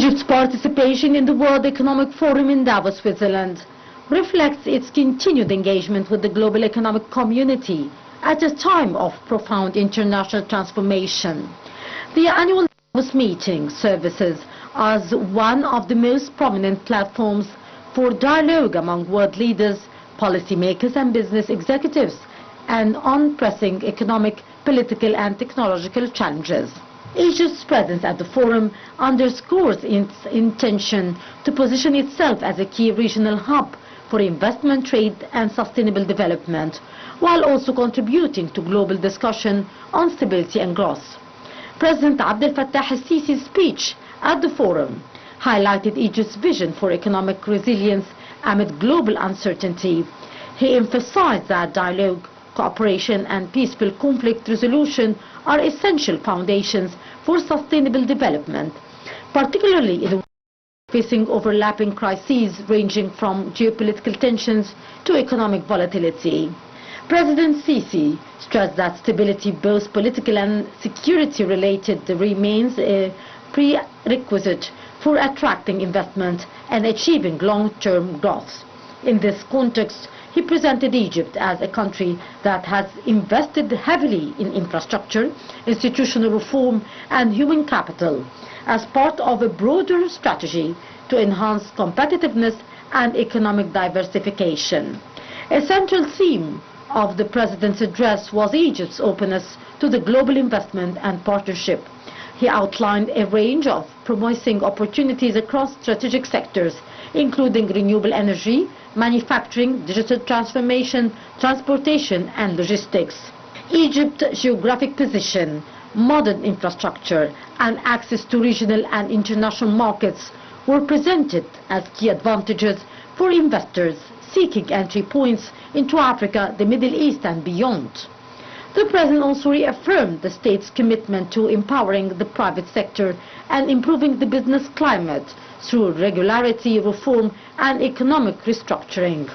Egypt's participation in the World Economic Forum in Davos, Switzerland, reflects its continued engagement with the global economic community at a time of profound international transformation. The annual Davos meeting services as one of the most prominent platforms for dialogue among world leaders, policymakers and business executives, and on pressing economic, political and technological challenges. Egypt's presence at the forum underscores its intention to position itself as a key regional hub for investment, trade and sustainable development, while also contributing to global discussion on stability and growth. President Abdel Fattah al-Sisi's speech at the forum highlighted Egypt's vision for economic resilience amid global uncertainty. He emphasized that dialogue, cooperation and peaceful conflict resolution are essential foundations for sustainable development, particularly in facing overlapping crises ranging from geopolitical tensions to economic volatility. President Sisi stressed that stability, both political and security related, remains a prerequisite for attracting investment and achieving long-term growth. In this context, he presented Egypt as a country that has invested heavily in infrastructure, institutional reform and human capital as part of a broader strategy to enhance competitiveness and economic diversification. A central theme of the President's address was Egypt's openness to the global investment and partnership. He outlined a range of promising opportunities across strategic sectors, including renewable energy, manufacturing, digital transformation, transportation and logistics. Egypt's geographic position, modern infrastructure and access to regional and international markets were presented as key advantages for investors seeking entry points into Africa, the Middle East and beyond. The President also reaffirmed the state's commitment to empowering the private sector and improving the business climate through regularity, reform and economic restructuring.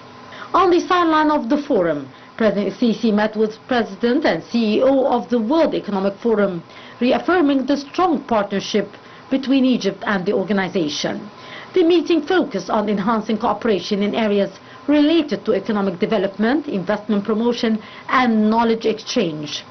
On the sideline of the forum, President Sisi met with President and CEO of the World Economic Forum, reaffirming the strong partnership between Egypt and the organization. The meeting focused on enhancing cooperation in areas related to economic development, investment promotion and knowledge exchange.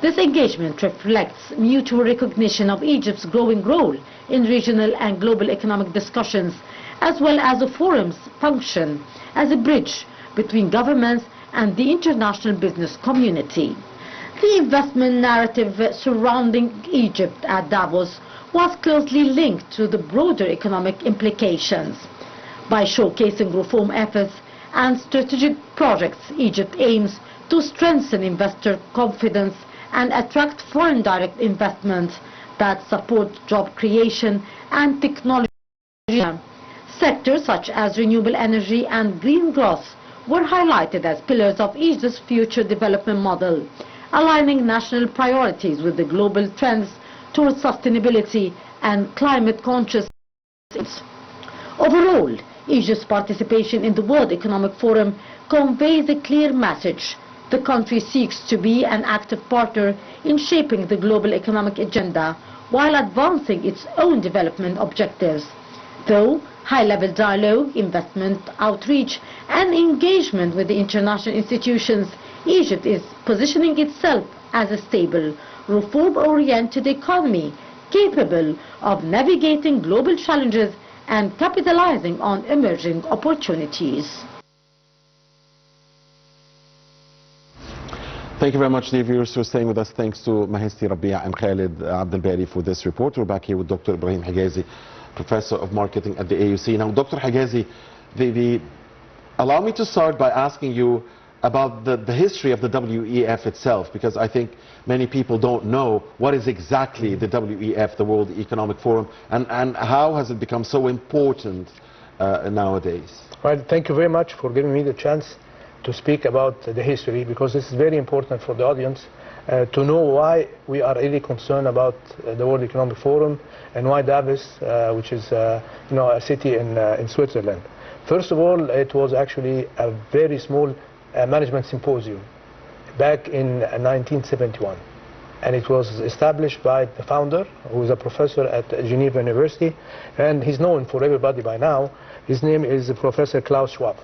This engagement reflects mutual recognition of Egypt's growing role in regional and global economic discussions, as well as the forum's function as a bridge between governments and the international business community. The investment narrative surrounding Egypt at Davos was closely linked to the broader economic implications. By showcasing reform efforts and strategic projects, Egypt aims to strengthen investor confidence and attract foreign direct investments that support job creation and technology. Sectors such as renewable energy and green growth were highlighted as pillars of Egypt's future development model, aligning national priorities with the global trends towards sustainability and climate consciousness. Overall, Egypt's participation in the World Economic Forum conveys a clear message. The country seeks to be an active partner in shaping the global economic agenda while advancing its own development objectives. Though high-level dialogue, investment, outreach and engagement with the international institutions, Egypt is positioning itself as a stable, reform-oriented economy capable of navigating global challenges and capitalizing on emerging opportunities. Thank you very much, dear viewers, for staying with us. Thanks to Mahesti Rabia and Khalid Abdelbari for this report. We're back here with Dr. Ibrahim Hagazy, Professor of Marketing at the AUC. Now, Dr. Hagazy, allow me to start by asking you about the history of the WEF itself, because I think many people don't know what is exactly the WEF, the World Economic Forum, and how has it become so important nowadays. Right, thank you very much for giving me the chance to speak about the history, because this is very important for the audience to know why we are really concerned about the World Economic Forum and why Davos, which is a city in Switzerland. First of all, it was actually a very small management symposium back in 1971, and it was established by the founder, who is a professor at Geneva University, and he's known for everybody by now. His name is Professor Klaus Schwab.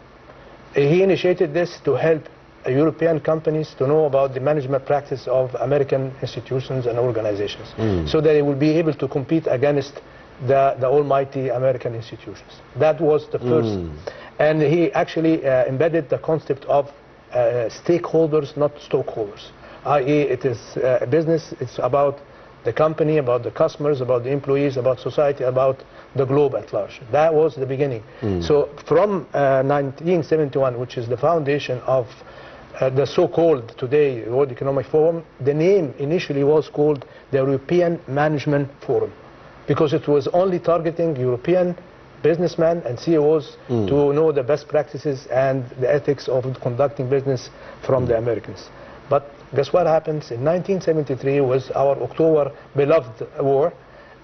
He initiated this to help European companies to know about the management practice of American institutions and organizations, so that they will be able to compete against the almighty American institutions. That was the first. And he actually embedded the concept of stakeholders, not stockholders, i.e. it is business, it's about the company, about the customers, about the employees, about society, about the globe at large. That was the beginning. So from 1971, which is the foundation of the so-called today World Economic Forum, the name initially was called the European Management Forum, because it was only targeting European businessmen and CEOs to know the best practices and the ethics of conducting business from the Americans. But guess what happens? In 1973 was our October beloved war.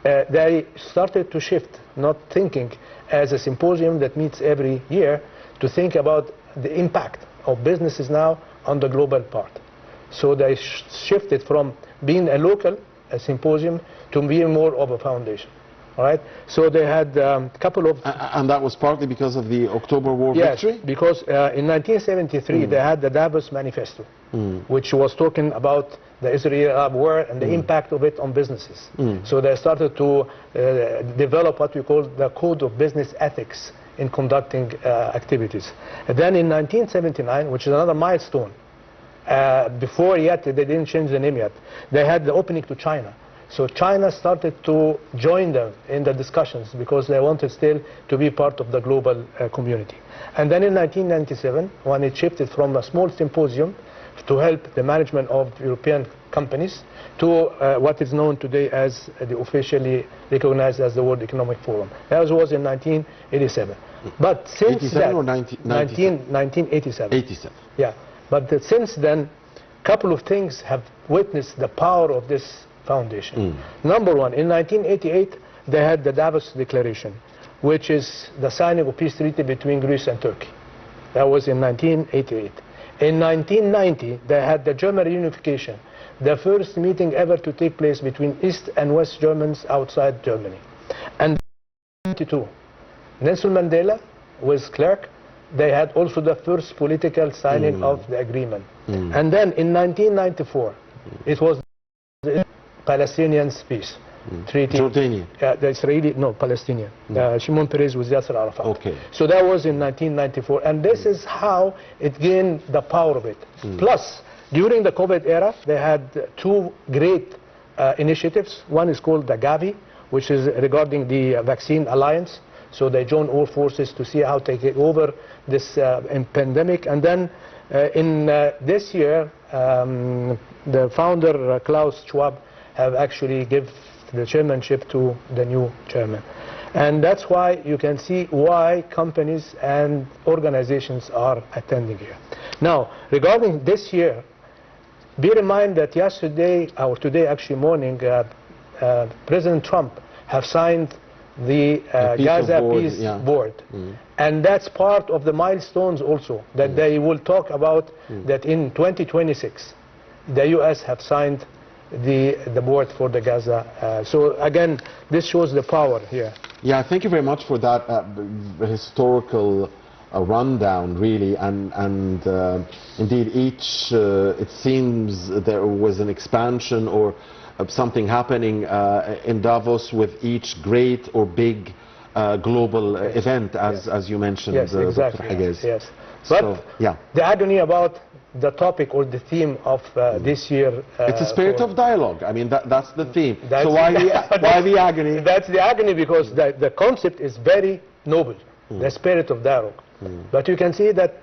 They started to shift, not thinking as a symposium that meets every year, to think about the impact of businesses now on the global part. So they shifted from being a local symposium to being more of a foundation. All right. So they had a couple of... And that was partly because of the October War victory? Yes, because in 1973 they had the Davos Manifesto, which was talking about the Israeli-Arab war and the impact of it on businesses. So they started to develop what we call the Code of Business Ethics in conducting activities. And then in 1979, which is another milestone, before yet they didn't change the name yet, they had the opening to China. So China started to join them in the discussions because they wanted still to be part of the global community. And then in 1997, when it shifted from a small symposium to help the management of European companies to what is known today as the officially recognized as the World Economic Forum. That was in 1987. But since 87 that, or 1987. 87. Yeah. But since then, a couple of things have witnessed the power of this foundation. Number one, in 1988, they had the Davos Declaration, which is the signing of peace treaty between Greece and Turkey. That was in 1988. In 1990, they had the German reunification, the first meeting ever to take place between East and West Germans outside Germany. And in 1992, Nelson Mandela with Clerk, they had also the first political signing of the agreement. And then in 1994, it was the Palestinian peace treaty. Jordanian. The Israeli, no, Palestinian. Shimon Peres with Yasser Arafat. Okay. So that was in 1994, and this is how it gained the power of it. Plus, during the COVID era, they had two great initiatives. One is called the Gavi, which is regarding the vaccine alliance. So they joined all forces to see how to take over this pandemic. And then in this year, the founder, Klaus Schwab, have actually given the chairmanship to the new chairman. And that's why you can see why companies and organizations are attending here. Now, regarding this year, bear in mind that yesterday, or today actually morning, President Trump have signed the Gaza Peace Board. And that's part of the milestones also, that they will talk about that in 2026, the U.S. have signed the board for the Gaza. So again, this shows the power here. Yeah, thank you very much for that historical rundown, really. And indeed, each, it seems there was an expansion or something happening in Davos with each great or big global event, as you mentioned, exactly. Dr. Hagazy. Yes. But the agony about the topic or the theme of this year. It's a spirit of dialogue. I mean, that's the theme. So why the agony? That's the agony because the concept is very noble, the spirit of dialogue. But you can see that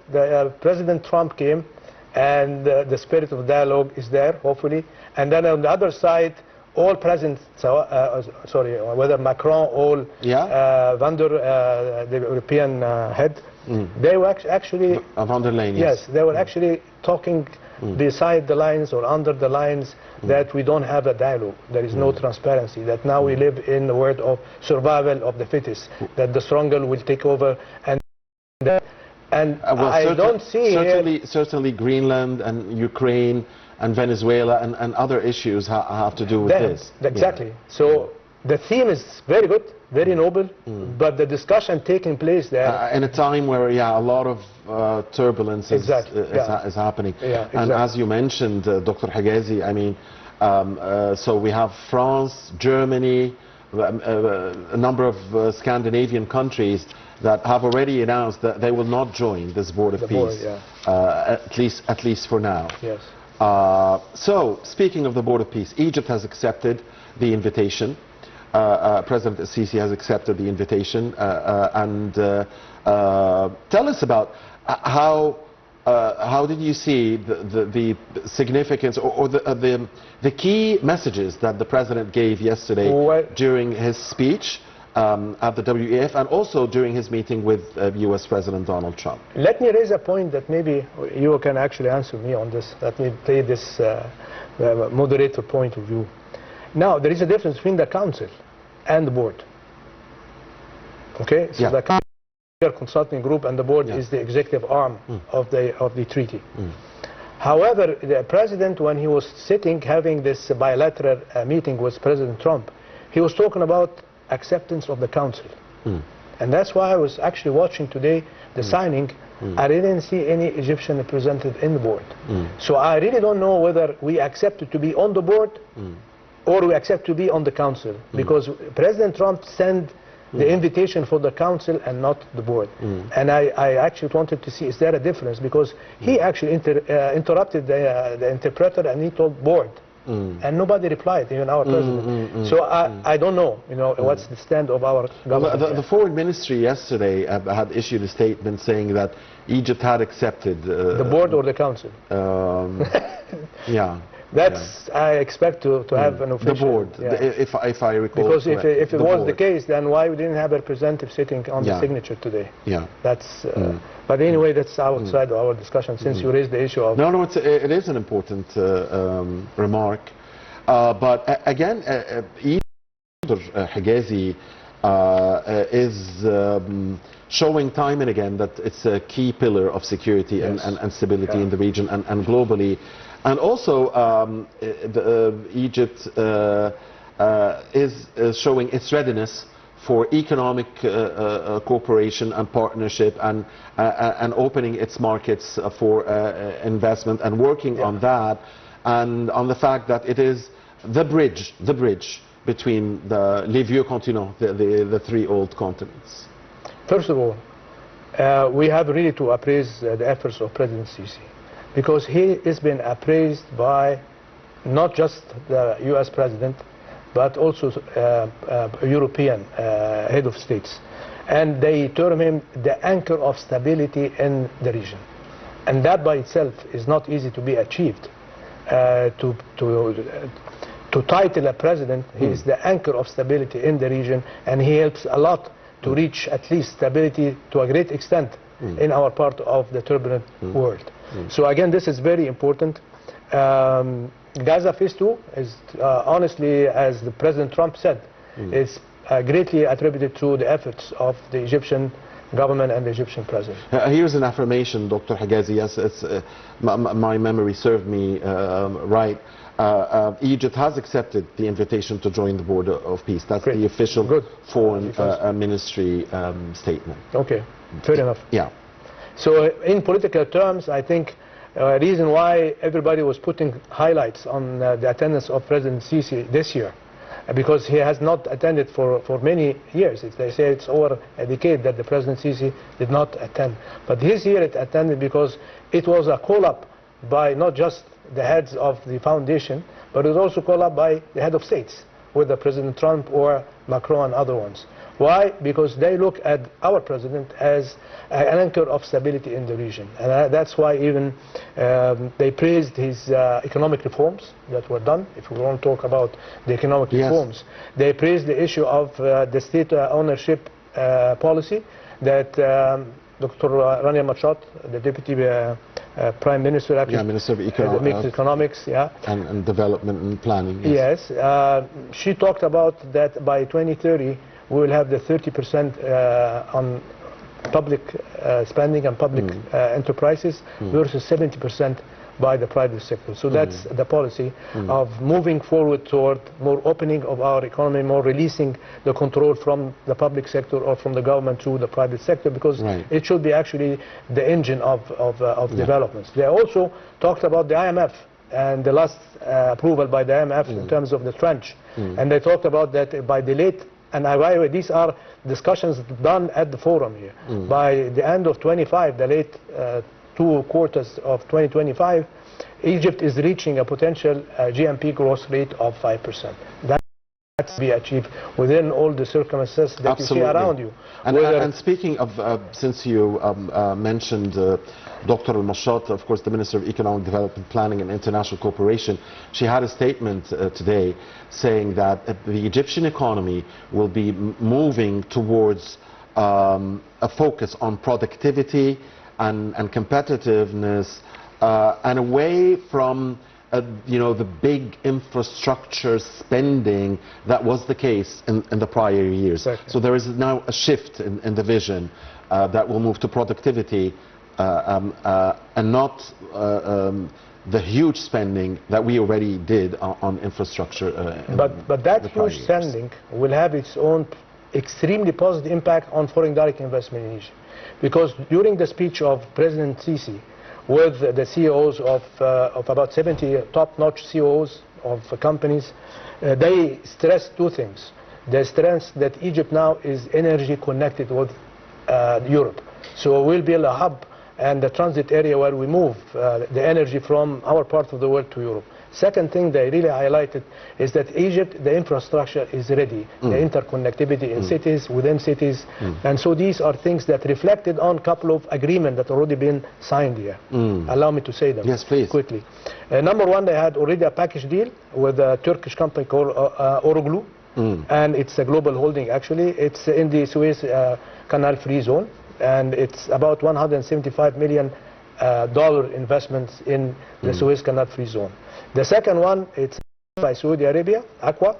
President Trump came and the spirit of dialogue is there, hopefully. And then on the other side, all presidents, whether Macron or Van der, the European head, they were actually... Van der Leyen, yes. They were actually talking beside the lines or under the lines that we don't have a dialogue. There is no transparency, that now we live in the world of survival of the fittest, that the stronger will take over. And well, I don't see certainly Greenland and Ukraine and Venezuela and other issues have to do with this. Exactly. So the theme is very good, very noble, but the discussion taking place there in a time where a lot of turbulence is happening. And as you mentioned, Dr. Hagazy, I mean, so we have France, Germany, a number of Scandinavian countries that have already announced that they will not join this Board of Peace, at least for now. Yes. So, speaking of the Board of Peace, Egypt has accepted the invitation. President Sisi has accepted the invitation, and tell us about how did you see the significance or the key messages that the President gave yesterday during his speech at the WEF and also during his meeting with US President Donald Trump? Let me raise a point that maybe you can actually answer me on this. Let me play this moderator point of view. Now, there is a difference between the Council and the Board. Okay? So the Council consulting group and the Board is the executive arm of the treaty. However, the President, when he was sitting having this bilateral meeting with President Trump, he was talking about acceptance of the Council. And that's why I was actually watching today the signing. I didn't see any Egyptian representative in the Board. So I really don't know whether we accepted to be on the Board or we accept to be on the Council, because President Trump sent the invitation for the Council and not the Board. And I actually wanted to see, is there a difference? Because he actually interrupted the interpreter and he told Board. And nobody replied, even our President. So I don't know, what's the stand of our government. Well, the Foreign Ministry yesterday had issued a statement saying that Egypt had accepted... the Board or the Council? That's, I expect to have an official... The Board, if I recall. Because if it was the case, then why we didn't have a representative sitting on the signature today? That's... But anyway, that's outside of our discussion, since you raised the issue of... No, it is an important remark. But again, Hagazy is showing time and again that it's a key pillar of security and stability in the region and globally. And also, Egypt is showing its readiness for economic cooperation and partnership and opening its markets for investment and working on that, and on the fact that it is the bridge between les vieux continents, the three old continents. First of all, we have really to appraise the efforts of President Sisi, because he has been appraised by not just the US President, but also European head of states. And they term him the anchor of stability in the region. And that by itself is not easy to be achieved. To title a president, he is the anchor of stability in the region, and he helps a lot to reach at least stability to a great extent in our part of the turbulent world. So again, this is very important. Gaza Phase 2 is honestly, as the President Trump said, is greatly attributed to the efforts of the Egyptian government and the Egyptian president. Here's an affirmation, Dr. Hagazy. Yes, it's, my memory served me right. Egypt has accepted the invitation to join the Board of Peace. That's the official foreign ministry statement. Okay, fair enough. Yeah. So in political terms, I think the reason why everybody was putting highlights on the attendance of President Sisi this year, because he has not attended for many years. They say it's over a decade that the President Sisi did not attend. But this year it attended because it was a call-up by not just the heads of the foundation, but it was also called up by the head of states, whether President Trump or Macron and other ones. Why? Because they look at our president as an anchor of stability in the region. And that's why even they praised his economic reforms that were done. If we want to talk about the economic reforms, they praised the issue of the state ownership policy that Dr. Rania Machat, the Deputy Prime Minister, actually, Minister of Economics, and Development and Planning. Yes, she talked about that by 2030 we will have the 30% on public spending and public enterprises versus 70% by the private sector. So that's the policy of moving forward toward more opening of our economy, more releasing the control from the public sector or from the government to the private sector, because it should be actually the engine of developments. They also talked about the IMF and the last approval by the IMF in terms of the tranche. And they talked about that by the late, and by the way, these are discussions done at the forum here. By the end of 25, the late 2 quarters of 2025, Egypt is reaching a potential GNP growth rate of 5%. That's to be achieved within all the circumstances that you see around you. And speaking of, since you mentioned Dr. Al-Mashat, of course, the Minister of Economic Development, Planning and International Cooperation, she had a statement today saying that the Egyptian economy will be moving towards a focus on productivity and competitiveness, and away from the big infrastructure spending that was the case in the prior years. Exactly. So there is now a shift in the vision that will move to productivity and not the huge spending that we already did on infrastructure. But that huge spending will have its own extremely positive impact on foreign direct investment in Egypt. Because during the speech of President Sisi with the CEOs of about 70 top-notch CEOs of companies, they stressed 2 things. They stressed that Egypt now is energy connected with Europe. So we'll build a hub and a transit area where we move the energy from our part of the world to Europe. Second thing they really highlighted is that Egypt, the infrastructure is ready, the interconnectivity in cities, within cities, and so these are things that reflected on a couple of agreements that already been signed here. Allow me to say them quickly. Number one, they had already a package deal with a Turkish company called Oroglu, and it's a global holding actually. It's in the Suez Canal free zone, and it's about $175 million investments in the Suez Canal free zone. The second one, it's by Saudi Arabia, Aqua,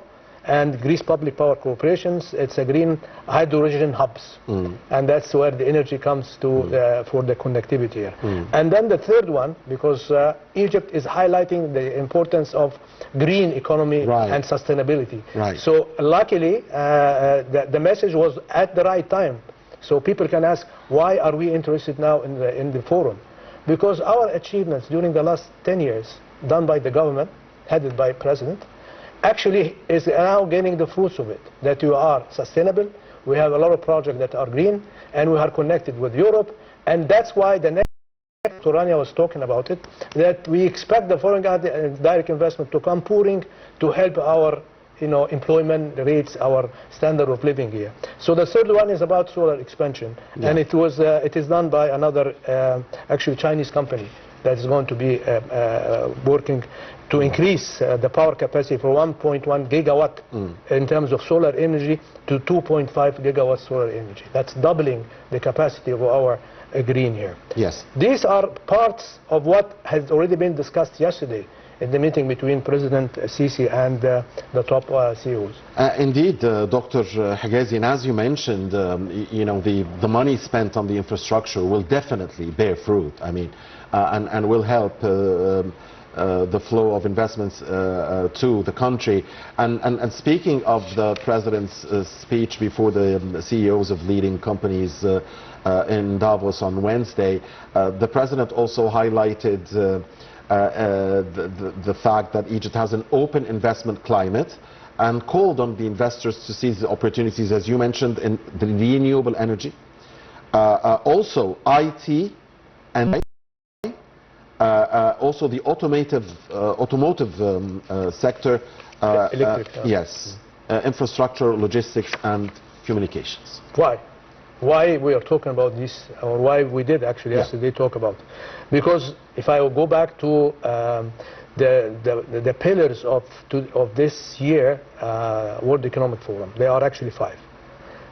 and Greece Public Power Corporations. It's a green hydrogen hubs, and that's where the energy comes to for the connectivity here. And then the third one, because Egypt is highlighting the importance of green economy and sustainability. So luckily, the message was at the right time. So people can ask, why are we interested now in the forum? Because our achievements during the last 10 years, done by the government, headed by President, actually is now getting the fruits of it. That you are sustainable, we have a lot of projects that are green, and we are connected with Europe, and that's why the next, Rania was talking about it, that we expect the foreign direct investment to come pouring to help our employment rates, our standard of living here. So the third one is about solar expansion, and it is done by another actually Chinese company that is going to be working to increase the power capacity from 1.1 gigawatt in terms of solar energy to 2.5 gigawatt solar energy. That's doubling the capacity of our green here. Yes. These are parts of what has already been discussed yesterday in the meeting between President Sisi and the top CEOs. Indeed, Dr. Hagazy, and as you mentioned, the money spent on the infrastructure will definitely bear fruit. I mean, and will help the flow of investments to the country. And speaking of the President's speech before the CEOs of leading companies in Davos on Wednesday, the President also highlighted the fact that Egypt has an open investment climate and called on the investors to seize the opportunities, as you mentioned, in the renewable energy, also IT, and also the automotive sector, yes, infrastructure, logistics, and communications. Why we are talking about this, or why we did actually yesterday talk about? Because if I will go back to the pillars of this year World Economic Forum, there are actually 5.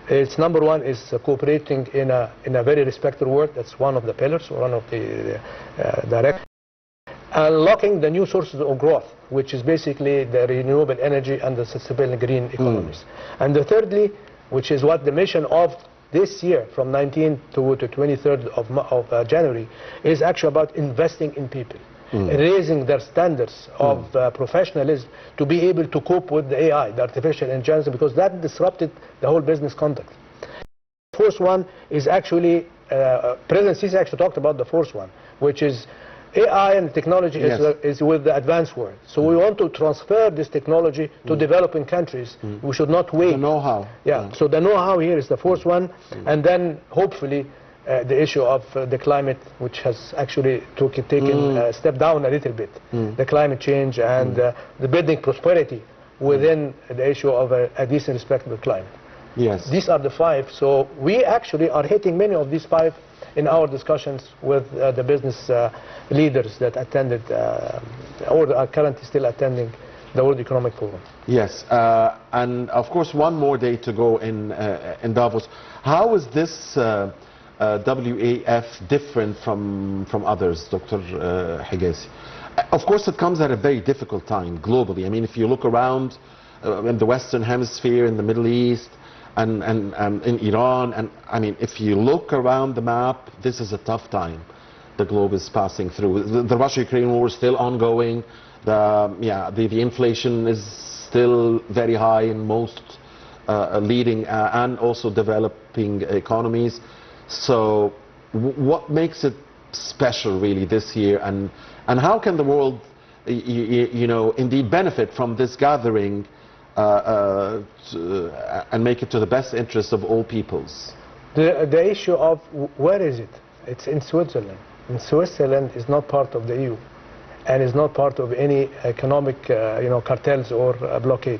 It's number one is cooperating in a very respected world. That's one of the pillars, one of the direct. Unlocking the new sources of growth, which is basically the renewable energy and the sustainable green economies. And the thirdly, which is what the mission of this year, from 19th to 23rd of January, is actually about investing in people. Raising their standards of professionalism to be able to cope with the AI, the artificial intelligence, because that disrupted the whole business context. The first one is actually, President Sisi actually talked about the first one, which is AI and technology is with the advanced world. So we want to transfer this technology to developing countries. We should not wait. The know-how. Yeah, so the know-how here is the first one, and then hopefully the issue of the climate, which has actually taken a step down a little bit. The climate change and the building prosperity within the issue of a decent, respectable climate. Yes. These are the 5. So we actually are hitting many of these 5 in our discussions with the business leaders that attended or are currently still attending the World Economic Forum. Yes, and of course one more day to go in Davos. How is this WEF different from others, Dr. Hagazy? Of course it comes at a very difficult time globally. I mean, if you look around in the Western Hemisphere, in the Middle East, and in Iran, and I mean, if you look around the map, this is a tough time the globe is passing through. The Russia-Ukraine war is still ongoing. The inflation is still very high in most leading and also developing economies. So what makes it special really this year, and how can the world indeed benefit from this gathering and make it to the best interest of all peoples? The issue of where is it? It's in Switzerland. And Switzerland is not part of the EU and is not part of any economic cartels or blockade.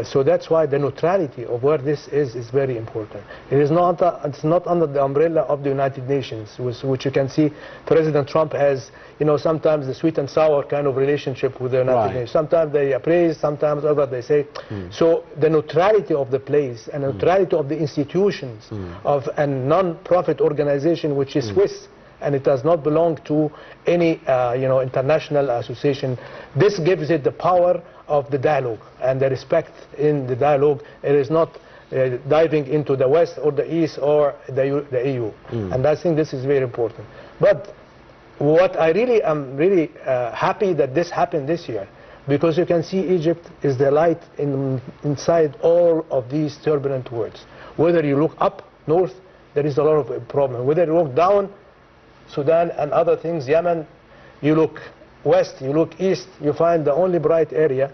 So that's why the neutrality of where this is very important. It's not under the umbrella of the United Nations, which you can see President Trump has, sometimes the sweet and sour kind of relationship with the United Nations. Sometimes they praise, sometimes other they say. So the neutrality of the place and the neutrality of the institutions of a non-profit organization which is Swiss, and it does not belong to any international association. This gives it the power of the dialogue and the respect in the dialogue. It is not diving into the West or the East or the EU. And I think this is very important. But what I really am happy that this happened this year, because you can see Egypt is the light inside all of these turbulent worlds. Whether you look up north, there is a lot of problem. Whether you look down, Sudan and other things, Yemen, you look west, you look east, you find the only bright area,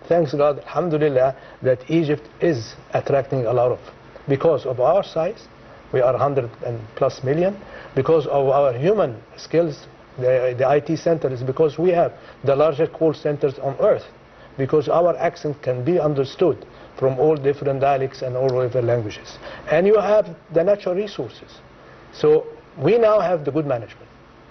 thanks God, alhamdulillah, that Egypt is attracting a lot of. Because of our size, we are 100+ million, because of our human skills, the IT center is because we have the largest call centers on earth, because our accent can be understood from all different dialects and all different languages. And you have the natural resources. So we now have the good management.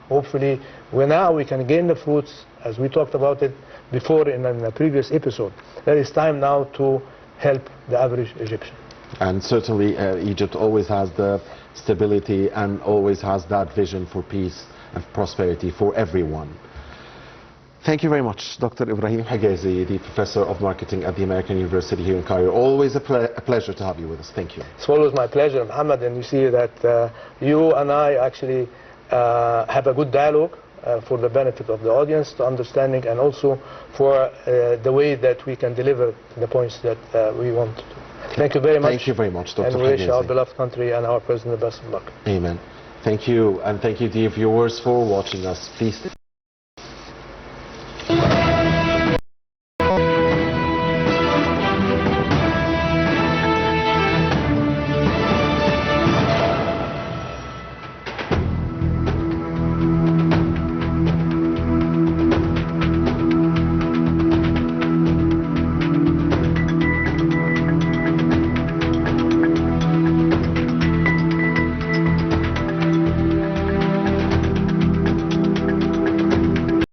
Hopefully, we can gain the fruits, as we talked about it before in a previous episode. There is time now to help the average Egyptian. And certainly Egypt always has the stability and always has that vision for peace and prosperity for everyone. Thank you very much, Dr. Ibrahim Hagazy, the Professor of Marketing at the American University here in Cairo. Always a pleasure to have you with us. Thank you. It's always my pleasure, Mohammed, and you see that you and I actually have a good dialogue for the benefit of the audience, to understanding, and also for the way that we can deliver the points that we want to. Thank you very much. Thank you very much, Dr. And we wish our beloved country and our President the best of luck. Amen. Thank you, and thank you, dear viewers, for watching us. Please